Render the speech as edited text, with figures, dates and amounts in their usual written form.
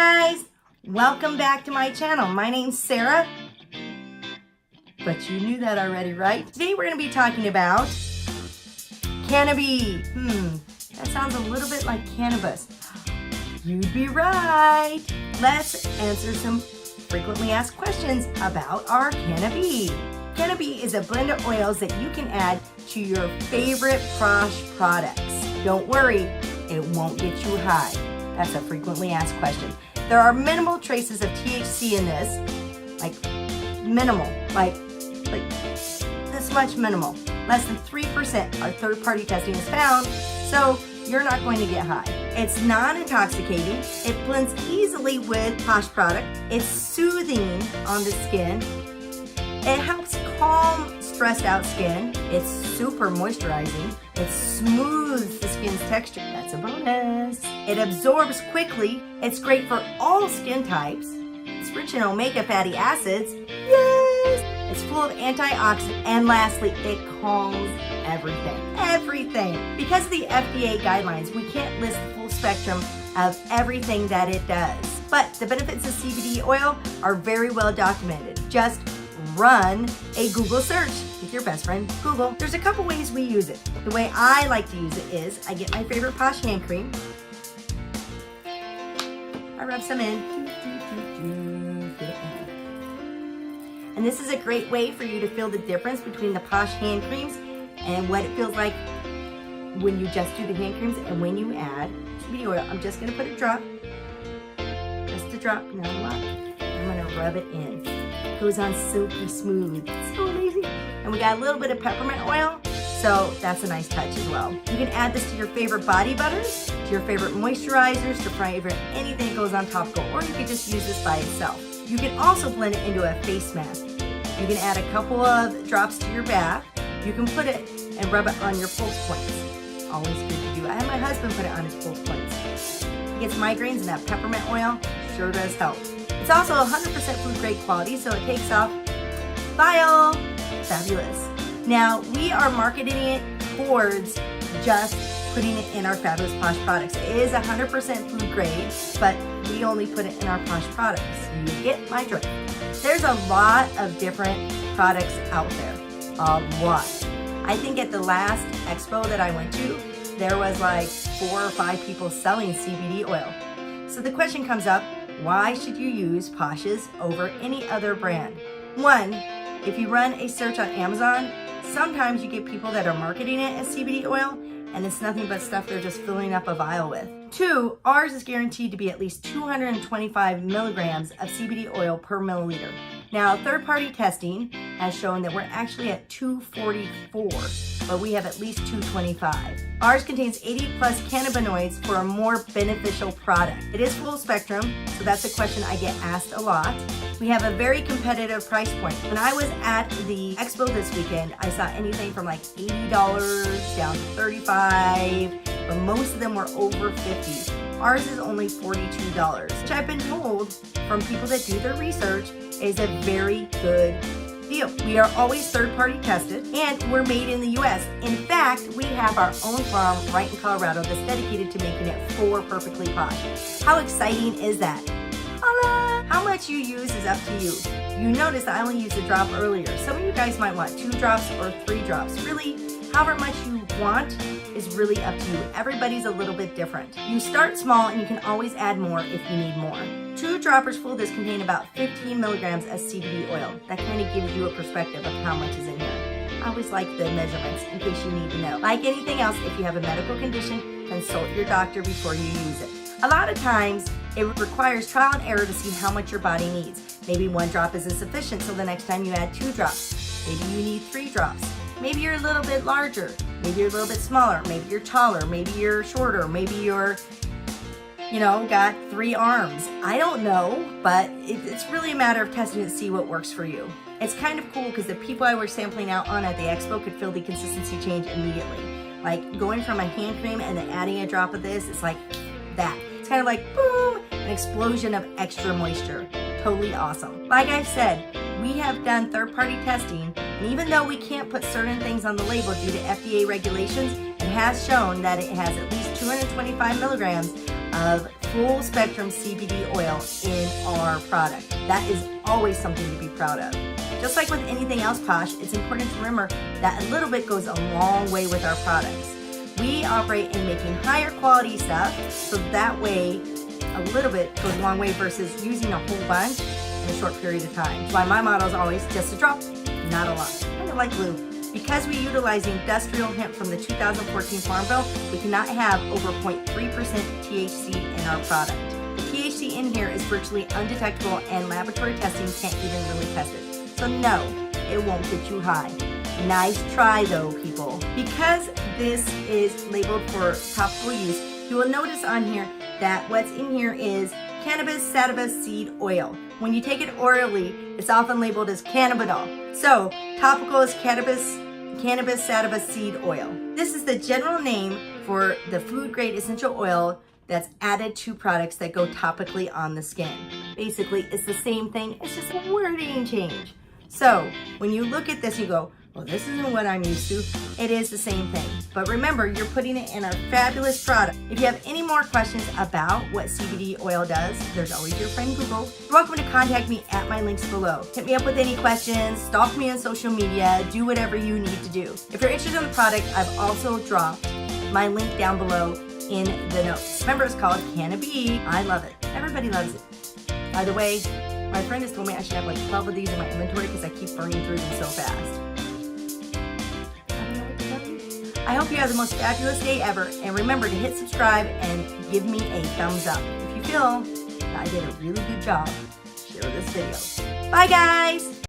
guys, welcome back to my channel. My name's Sarah, but you knew that already, right? Today we're going to be talking about cannabis. That sounds a little bit like cannabis. You'd be right. Let's answer some frequently asked questions about our cannabis. Cannabis is a blend of oils that you can add to your favorite Posh products. Don't worry, it won't get you high. That's a frequently asked question. There are minimal traces of THC in this, like minimal, like this much minimal. Less than 3% our third-party testing has found, so you're not going to get high. It's non-intoxicating, it blends easily with Posh product, it's soothing on the skin, it helps calm stressed out skin, it's super moisturizing, it smooths the skin's texture, that's a bonus. It absorbs quickly, it's great for all skin types, it's rich in omega fatty acids, yes! It's full of antioxidants, and lastly, it calms everything. Because of the FDA guidelines, we can't list the full spectrum of everything that it does. But the benefits of CBD oil are very well documented. Just run a Google search with your best friend, Google. There's a couple ways we use it. The way I like to use it is, I get my favorite Posh hand cream, I rub some in, get it in. And this is a great way for you to feel the difference between the Posh hand creams and what it feels like when you just do the hand creams and when you add CBD oil. I'm just gonna put a drop, just a drop, not a lot. I'm gonna rub it in. It goes on silky smooth, it's so amazing. And we got a little bit of peppermint oil, so that's a nice touch as well. You can add this to your favorite body butters, to your favorite moisturizers, to favorite anything that goes on topical, or you could just use this by itself. You can also blend it into a face mask. You can add a couple of drops to your bath. You can put it and rub it on your pulse points. Always good to do. I had my husband put it on his pulse points. He gets migraines and that peppermint oil sure does help. It's also 100% food grade quality, so it takes off bile. Fabulous. Now, we are marketing it towards just putting it in our Fabulous Posh products. It is 100% food grade, but we only put it in our Posh products. You get my drift. There's a lot of different products out there. A lot. I think at the last expo that I went to, there was like 4 or 5 people selling CBD oil. So the question comes up, why should you use Posh's over any other brand? One, if you run a search on Amazon, sometimes you get people that are marketing it as CBD oil, and it's nothing but stuff they're just filling up a vial with. 2, ours is guaranteed to be at least 225 milligrams of CBD oil per milliliter. Now, third-party testing has shown that we're actually at 244, but we have at least 225. Ours contains 80 plus cannabinoids for a more beneficial product. It is full spectrum, so that's a question I get asked a lot. We have a very competitive price point. When I was at the expo this weekend, I saw anything from like $80 down to $35, but most of them were over $50. Ours is only $42, which I've been told from people that do their research is a very good deal. We are always third-party tested, and we're made in the U.S. In fact, we have our own farm right in Colorado that's dedicated to making it for Perfectly Posh. How exciting is that? Holla! How much you use is up to you. You notice I only used a drop earlier. Some of you guys might want 2 drops or 3 drops. Really, however much you want is really up to you. Everybody's a little bit different. You start small and you can always add more if you need more. 2 droppers full of this contain about 15 milligrams of CBD oil. That kind of gives you a perspective of how much is in here. I always like the measurements in case you need to know. Like anything else, if you have a medical condition, consult your doctor before you use it. A lot of times, it requires trial and error to see how much your body needs. Maybe 1 drop is insufficient, so the next time you add 2 drops. Maybe you need 3 drops. Maybe you're a little bit larger. Maybe you're a little bit smaller. Maybe you're taller. Maybe you're shorter. Maybe you're, got 3 arms. I don't know, but it's really a matter of testing to see what works for you. It's kind of cool because the people I were sampling out on at the expo could feel the consistency change immediately. Like going from a hand cream and then adding a drop of this, it's like that. It's kind of like, boom, an explosion of extra moisture. Totally awesome. Like I said, we have done third-party testing, and even though we can't put certain things on the label due to FDA regulations, it has shown that it has at least 225 milligrams of full spectrum CBD oil in our product. That is always something to be proud of. Just like with anything else, Posh, it's important to remember that a little bit goes a long way with our products. We operate in making higher quality stuff, so that way a little bit goes a long way versus using a whole bunch in a short period of time. That's why my motto is always just a drop, not a lot. Kind of like glue. Because we utilize industrial hemp from the 2014 Farm Bill, we cannot have over 0.3% THC in our product. The THC in here is virtually undetectable and laboratory testing can't even really test it. So no, it won't get you high. Nice try though, people. Because this is labeled for topical use, you will notice on here that what's in here is cannabis sativa seed oil. When you take it orally, it's often labeled as cannabidiol. So, topical is cannabis sativa seed oil. This is the general name for the food-grade essential oil that's added to products that go topically on the skin. Basically, it's the same thing, it's just a wording change. So, when you look at this, you go, well, this isn't what I'm used to. It is the same thing. But remember, you're putting it in a fabulous product. If you have any more questions about what CBD oil does, there's always your friend Google. You're welcome to contact me at my links below. Hit me up with any questions, stalk me on social media, do whatever you need to do. If you're interested in the product, I've also dropped my link down below in the notes. Remember, it's called Cann. I love it. Everybody loves it. By the way, my friend has told me I should have like 12 of these in my inventory because I keep burning through them so fast. I hope you have the most fabulous day ever, and remember to hit subscribe and give me a thumbs up. If you feel that I did a really good job, share this video. Bye guys!